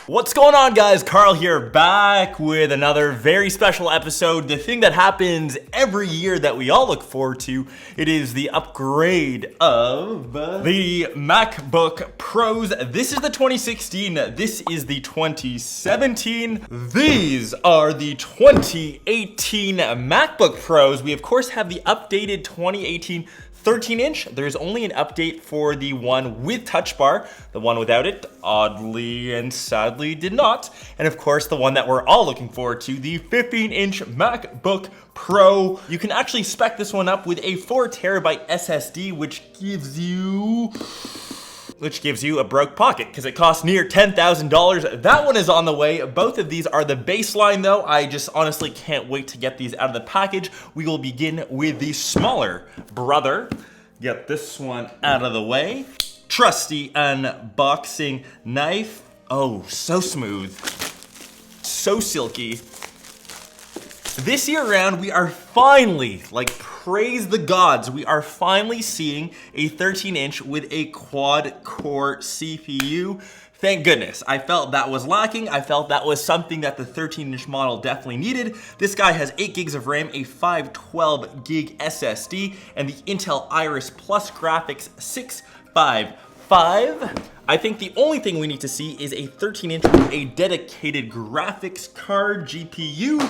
What's going on, guys? Karl here, back with another very special episode. The thing that happens every year that we all look forward to. It is the upgrade of the MacBook Pros. This is the 2016. This is the 2017. These are the 2018 MacBook Pros. We, of course, have the updated 2018 13-inch. There's only an update for the one with touch bar. The one without it, oddly and sadly, did not. And of course, the one that we're all looking forward to, the 15-inch MacBook Pro. You can actually spec this one up with a 4TB SSD, which gives you a broke pocket because it costs near $10,000. That one is on the way. Both of these are the baseline though. I just honestly can't wait to get these out of the package. We will begin with the smaller brother. Get this one out of the way. Trusty unboxing knife. Oh, so smooth. So silky. This year around, we are finally, praise the gods, we are finally seeing a 13-inch with a quad-core CPU. Thank goodness. I felt that was lacking. I felt that was something that the 13-inch model definitely needed. This guy has 8 gigs of RAM, a 512 gig SSD, and the Intel Iris Plus graphics 655. I think the only thing we need to see is a 13-inch with a dedicated graphics card GPU.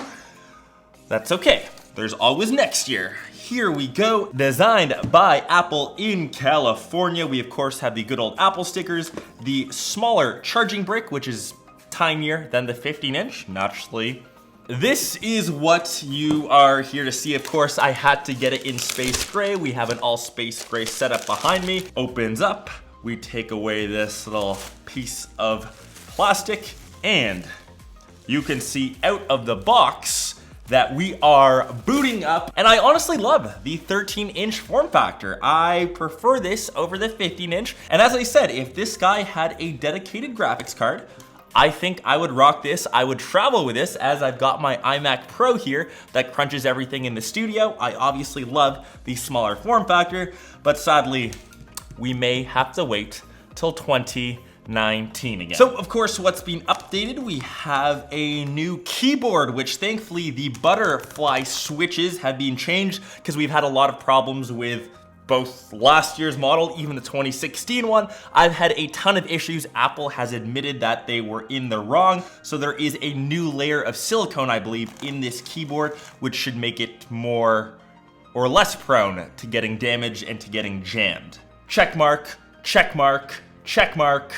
That's okay. There's always next year. Here we go. Designed by Apple in California. We of course have the good old Apple stickers, the smaller charging brick, which is tinier than the 15-inch, naturally. This is what you are here to see. Of course, I had to get it in space gray. We have an all space gray setup behind me. Opens up. We take away this little piece of plastic, and you can see out of the box that we are booting up. And I honestly love the 13-inch form factor. I prefer this over the 15-inch. And as I said, if this guy had a dedicated graphics card, I think I would rock this. I would travel with this, as I've got my iMac Pro here that crunches everything in the studio. I obviously love the smaller form factor, but sadly, we may have to wait till 2019 again. So of course, what's been updated, we have a new keyboard, which thankfully the butterfly switches have been changed because we've had a lot of problems with both last year's model, even the 2016 one. I've had a ton of issues. Apple has admitted that they were in the wrong. So there is a new layer of silicone, I believe, in this keyboard, which should make it more or less prone to getting damaged and to getting jammed. Check mark, check mark, check mark.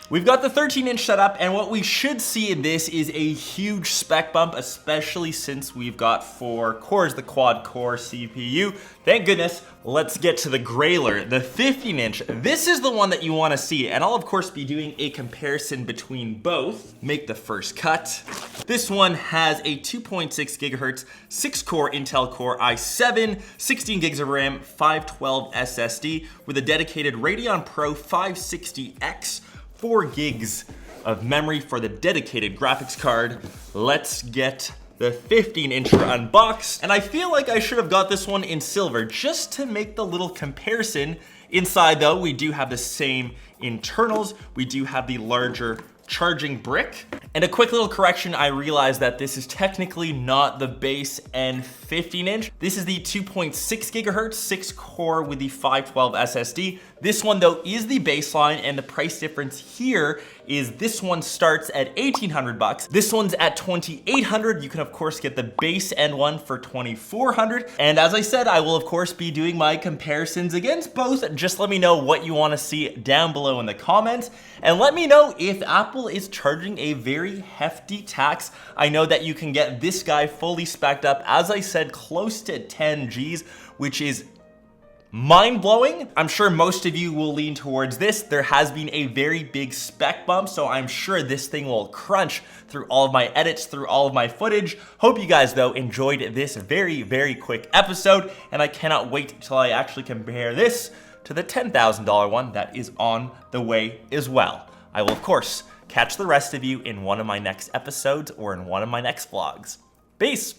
We've got the 13-inch setup, and what we should see in this is a huge spec bump, especially since we've got 4 cores, the quad-core CPU. Thank goodness. Let's get to the grailer, the 15-inch. This is the one that you want to see, and I'll of course be doing a comparison between both. Make the first cut. This one has a 2.6 gigahertz, 6-core Intel Core i7, 16 gigs of RAM, 512 SSD with a dedicated Radeon Pro 560X. 4 gigs of memory for the dedicated graphics card. Let's get the 15-inch unboxed. And I feel like I should have got this one in silver just to make the little comparison. Inside though, we do have the same internals. We do have the larger charging brick. And a quick little correction, I realized that this is technically not the base and 15-inch. This is the 2.6 gigahertz, 6-core with the 512 SSD. This one though is the baseline, and the price difference here is this one starts at $1,800. This one's at $2,800. You can of course get the base end one for $2,400. And as I said, I will of course be doing my comparisons against both. Just let me know what you want to see down below in the comments. And let me know if Apple is charging a very hefty tax. I know that you can get this guy fully spec'd up, as I said, close to 10 Gs, which is mind-blowing. I'm sure most of you will lean towards this. There has been a very big spec bump, so I'm sure this thing will crunch through all of my edits, through all of my footage. Hope you guys, though, enjoyed this very, very quick episode, and I cannot wait till I actually compare this to the $10,000 one that is on the way as well. I will, of course, catch the rest of you in one of my next episodes or in one of my next vlogs. Peace!